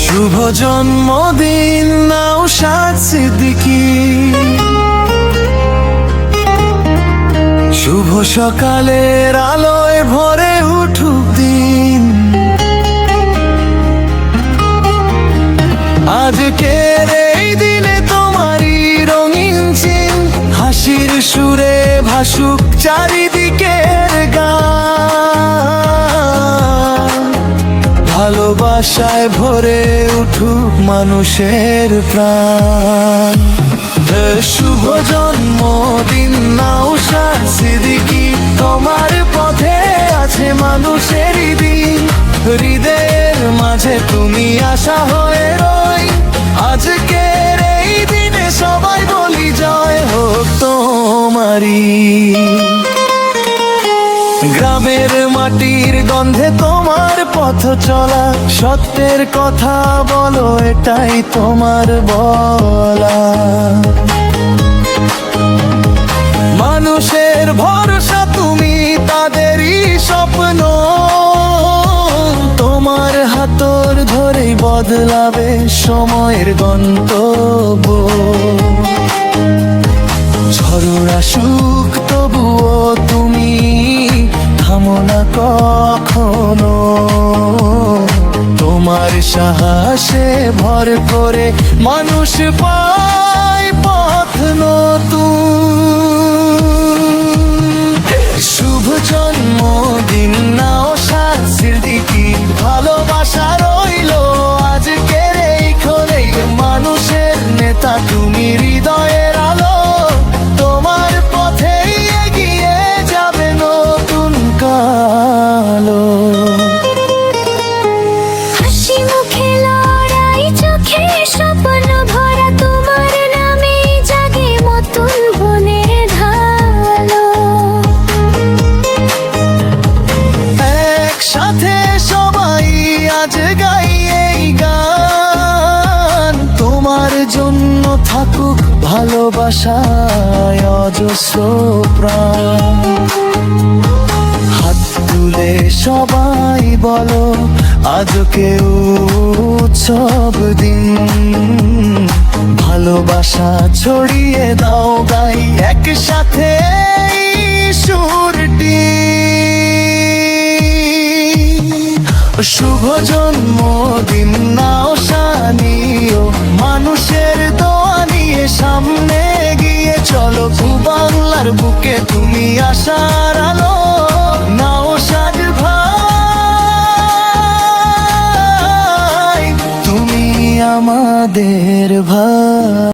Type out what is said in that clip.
শুভ জন্মদিন নওশাদ সিদ্দিকী, শুভ সকালের আলোয় ভরে উঠুক দিন। আজকের এই দিনে তোমারই রঙিন চিন, হাসির সুরে ভাসুক চারিদিকের গান। ভালোবাসায় ভরে উঠুক মানুষের প্রাণ। শুভ জন্মদিন নওশাদ সিদ্দিকী, তোমার পথে আছে মানুষেরই দিন। হৃদয়ের মাঝে তুমি আশা হয়ে রই, আজকের এই দিনে সবাই বলি জয় হোক তোমারই। গ্রামের মাটির গন্ধে তোমার পথ চলা, সত্যের কথা বলো এটাই তোমার বলা। মানুষের ভরসা তুমি, তাদেরই স্বপ্ন, তোমার হাতর ধরেই বদলাবে সময়ের গন্তব্য। ঝড় আসুক তবুও তুমি থামো না কখনো, তোমার সাহসে ভর করে মানুষ পায় পথ নতুন। শুভ জন্মদিন নওশাদ সিদ্দিকী, ভালোবাসা রইলো আজকের এই ক্ষণে। মানুষের নেতা তুমি, হৃদয়ের আলো, তোমার পথেই এগিয়ে যাবে নতুন কালো। হাসি মুখে লড়াই, চোখে স্বপ্ন ভরা, তোমার নামে জাগে নতুন বনের ঢালো। একসাথে সবাই আজ গাই এই গান, তোমার জন্য থাকুক ভালোবাসায় অজস্র প্রাণ। হাত তুলে সবাই বলো আজকে উৎসব দিন। ভালোবাসা ছড়িয়ে দাও গাই একসাথে এই সুরটি। শুভ জন্মদিন নওশানীয়, মানুষের দোয়া নিয়ে সামনে গিয়ে চলো। বাংলার বুকে তুমি আশার আলো, নওশাদ ভাই তুমি আমাদের ভাই।